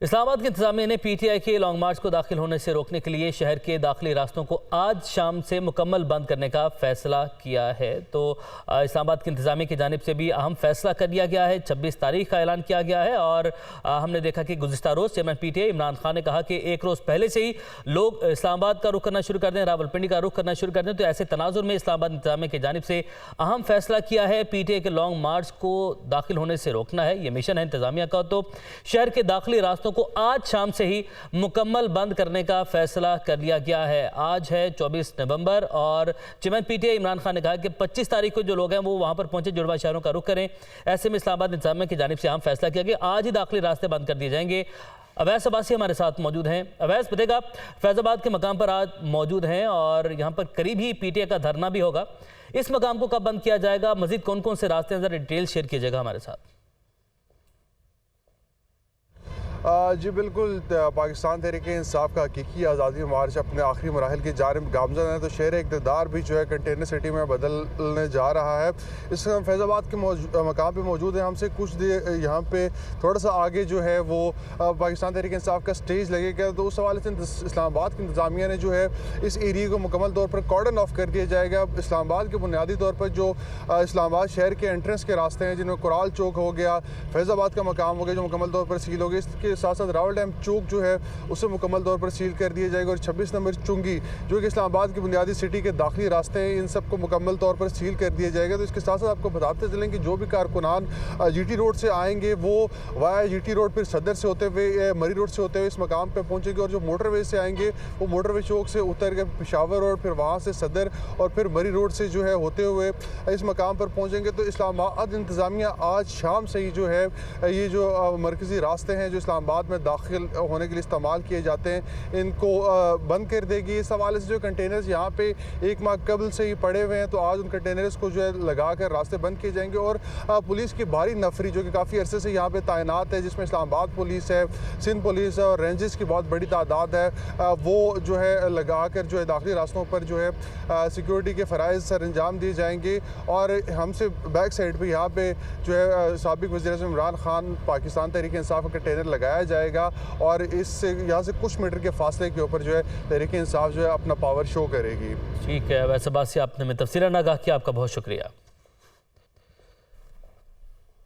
इस्लामाबाद के इंतजामिया ने पीटीआई के लॉन्ग मार्च को दाखिल होने से रोकने के लिए शहर के दाखिली रास्तों को आज शाम से मुकम्मल बंद करने का फैसला किया है। तो इस्लामाबाद के इंतजामिया की जानिब से भी अहम फैसला कर लिया गया है। 26 तारीख का ऐलान किया गया है और हमने देखा कि गुज़िश्ता रोज़ चेयरमैन पीटीआई इमरान खान ने कहा कि एक रोज़ पहले से ही लोग इस्लामाबाद का रुख करना शुरू कर दें, रावलपिंडी का रुख करना शुरू कर दें। तो ऐसे तनाजुर में इस्लामाबाद इंतजामिया की जानिब से अहम फैसला किया है। पीटीआई के लॉन्ग मार्च को दाखिल होने से रोकना है, ये मिशन है इंतजामिया का। तो शहर के दाखिली रास्तों को आज शाम से ही मुकम्मल बंद करने का फैसला कर लिया गया है। आज है 24 नवंबर और चेयरमैन पीटीआई इमरान खान ने कहा कि 25 तारीख को जो लोग हैं वो वहां पर पहुंचे, जुड़वा शहरों का रुख करें। ऐसे में इस्लामाबाद इंतजामिया की जानिब से अहम फैसला किया गया, आज ही दाखिली रास्ते बंद कर दिए जाएंगे। अवैस अब्बासी हमारे साथ मौजूद हैं। अवैस, बताएगा फैजाबाद के मकाम पर आज मौजूद हैं और यहाँ पर करीब ही पीटीआई का धरना भी होगा। इस मकाम को कब बंद किया जाएगा, मजीद कौन कौन से रास्ते हैं, जरा डिटेल शेयर कीजिएगा हमारे साथ। जी बिल्कुल, पाकिस्तान तहरीक-ए-इंसाफ का हकीकी आज़ादी मार्च अपने आखिरी मराहल की जानिब गामज़न है। तो शहर इक़्तिदार भी जो है कंटेनर सिटी में बदलने जा रहा है। इस फैज़ाबाद के मकाम पे मौजूद है। हमसे कुछ देर यहाँ पे थोड़ा सा आगे जो है वो पाकिस्तान तहरीक-ए-इंसाफ का स्टेज लगेगा। तो उस हवाले से इस्लामाबाद की इंतजामिया ने जो है इस एरिया को मुकम्मल तौर पर कॉर्डन ऑफ कर दिया जाएगा। इस्लामाबाद के बुनियादी तौर पर जो इस्लामाबाद शहर के एंट्रेंस के रास्ते हैं, जिनमें कुराल चौक हो गया, फैज़ाबाद का मकाम हो गया, जो मुकम्मल तौर पर सील हो गया। इसके साथ साथ रावल डैम चौक जो है उसे मुकम्मल तौर पर सील कर दिया जाएगा। और 26 नंबर चुंगी जो कि इस्लामाबाद की बुनियादी सिटी के दाखिली रास्ते हैं, इन सब को मुकम्मल तौर पर सील कर दिया जाएगा। तो इसके साथ साथ आपको बताते चलें कि जो भी कारकुनान जीटी रोड से आएंगे वो वाया जीटी रोड फिर सदर से होते हुए मरी रोड से होते हुए इस मकाम पर पहुँचेंगे। और जो मोटरवे से आएंगे वो मोटरवे चौक से उतर के पेशावर रोड, फिर वहाँ से सदर और फिर मरी रोड से जो है होते हुए इस मकाम पर पहुँचेंगे। तो इस्लामाबाद इंतजामिया आज शाम से ही जो है ये जो मरकज़ी रास्ते हैं जो इस्लामाबाद में दाखिल होने के लिए इस्तेमाल किए जाते हैं, इनको बंद कर देगी। इस हवाले से जो कंटेनर्स यहाँ पे एक माह कबल से ही पड़े हुए हैं, तो आज उन कंटेनर्स को जो है लगा कर रास्ते बंद किए जाएंगे। और पुलिस की भारी नफरी जो कि काफ़ी अरसे से यहाँ पे तैनात है, जिसमें इस्लामाबाद पुलिस है, सिंध पुलिस है और रेंजेस की बहुत बड़ी तादाद है, वो जो है लगा कर जो है दाखिली रास्तों पर जो है सिक्योरिटी के फ़राइज़ सर अंजाम दिए जाएंगे। और हमसे बैक साइड पर यहाँ पे जो है साबिक़ वज़ीर-ए-आज़म इमरान खान पाकिस्तान तहरीक-ए-इंसाफ का कंटेनर लगाया जाएगा और इससे यहाँ से कुछ मीटर के फासले के ऊपर जो है तहरीक-ए-इंसाफ जो है अपना पावर शो करेगी। ठीक है, वैसे बात से आपने में तफसीलन आगाह किया, आपका बहुत शुक्रिया।